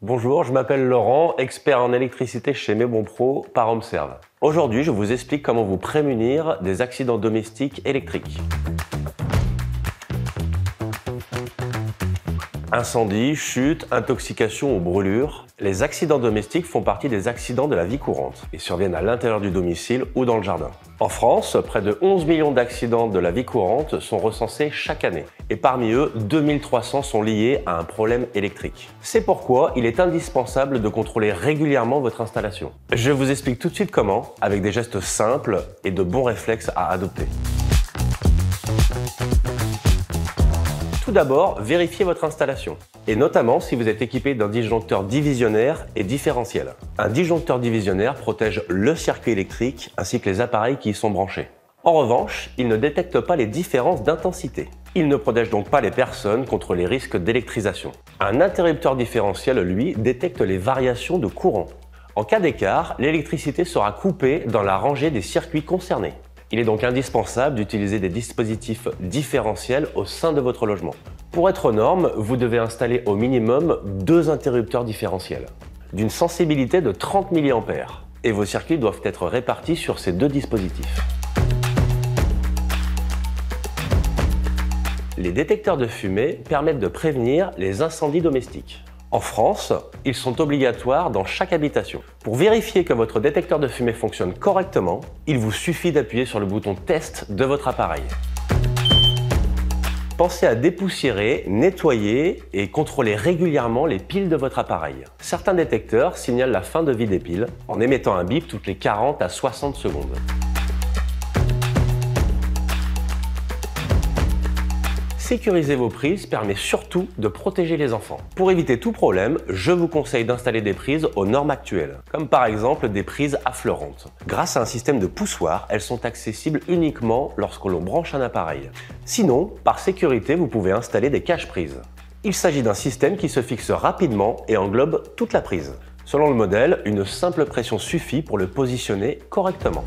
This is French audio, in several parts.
Bonjour, je m'appelle Laurent, expert en électricité chez Mebonpro par HomeServe. Aujourd'hui, je vous explique comment vous prémunir des accidents domestiques électriques. Incendie, chute, intoxication ou brûlure, les accidents domestiques font partie des accidents de la vie courante et surviennent à l'intérieur du domicile ou dans le jardin. En France, près de 11 millions d'accidents de la vie courante sont recensés chaque année et parmi eux, 2300 sont liés à un problème électrique. C'est pourquoi il est indispensable de contrôler régulièrement votre installation. Je vous explique tout de suite comment, avec des gestes simples et de bons réflexes à adopter. Tout d'abord, vérifiez votre installation, et notamment si vous êtes équipé d'un disjoncteur divisionnaire et différentiel. Un disjoncteur divisionnaire protège le circuit électrique ainsi que les appareils qui y sont branchés. En revanche, il ne détecte pas les différences d'intensité. Il ne protège donc pas les personnes contre les risques d'électrisation. Un interrupteur différentiel, lui, détecte les variations de courant. En cas d'écart, l'électricité sera coupée dans la rangée des circuits concernés. Il est donc indispensable d'utiliser des dispositifs différentiels au sein de votre logement. Pour être aux normes, vous devez installer au minimum 2 interrupteurs différentiels, d'une sensibilité de 30 mA, et vos circuits doivent être répartis sur ces 2 dispositifs. Les détecteurs de fumée permettent de prévenir les incendies domestiques. En France, ils sont obligatoires dans chaque habitation. Pour vérifier que votre détecteur de fumée fonctionne correctement, il vous suffit d'appuyer sur le bouton « Test » de votre appareil. Pensez à dépoussiérer, nettoyer et contrôler régulièrement les piles de votre appareil. Certains détecteurs signalent la fin de vie des piles en émettant un bip toutes les 40 à 60 secondes. Sécuriser vos prises permet surtout de protéger les enfants. Pour éviter tout problème, je vous conseille d'installer des prises aux normes actuelles, comme par exemple des prises affleurantes. Grâce à un système de poussoir, elles sont accessibles uniquement lorsque l'on branche un appareil. Sinon, par sécurité, vous pouvez installer des cache-prises. Il s'agit d'un système qui se fixe rapidement et englobe toute la prise. Selon le modèle, une simple pression suffit pour le positionner correctement.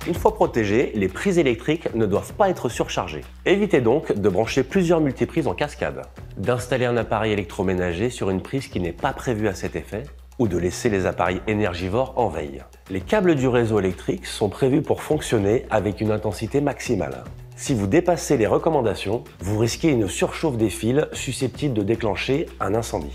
Une fois protégées, les prises électriques ne doivent pas être surchargées. Évitez donc de brancher plusieurs multiprises en cascade, d'installer un appareil électroménager sur une prise qui n'est pas prévue à cet effet, ou de laisser les appareils énergivores en veille. Les câbles du réseau électrique sont prévus pour fonctionner avec une intensité maximale. Si vous dépassez les recommandations, vous risquez une surchauffe des fils susceptible de déclencher un incendie.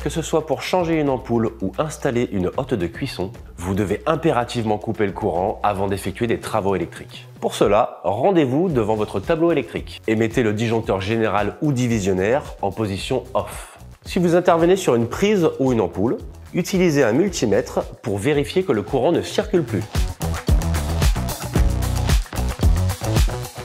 Que ce soit pour changer une ampoule ou installer une hotte de cuisson, vous devez impérativement couper le courant avant d'effectuer des travaux électriques. Pour cela, rendez-vous devant votre tableau électrique et mettez le disjoncteur général ou divisionnaire en position off. Si vous intervenez sur une prise ou une ampoule, utilisez un multimètre pour vérifier que le courant ne circule plus.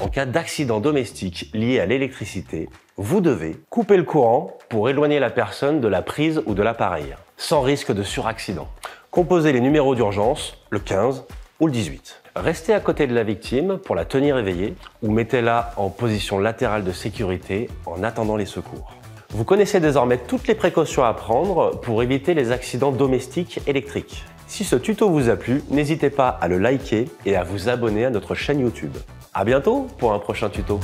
En cas d'accident domestique lié à l'électricité, vous devez couper le courant pour éloigner la personne de la prise ou de l'appareil, sans risque de suraccident. Composez les numéros d'urgence, le 15 ou le 18. Restez à côté de la victime pour la tenir éveillée ou mettez-la en position latérale de sécurité en attendant les secours. Vous connaissez désormais toutes les précautions à prendre pour éviter les accidents domestiques électriques. Si ce tuto vous a plu, n'hésitez pas à le liker et à vous abonner à notre chaîne YouTube. À bientôt pour un prochain tuto.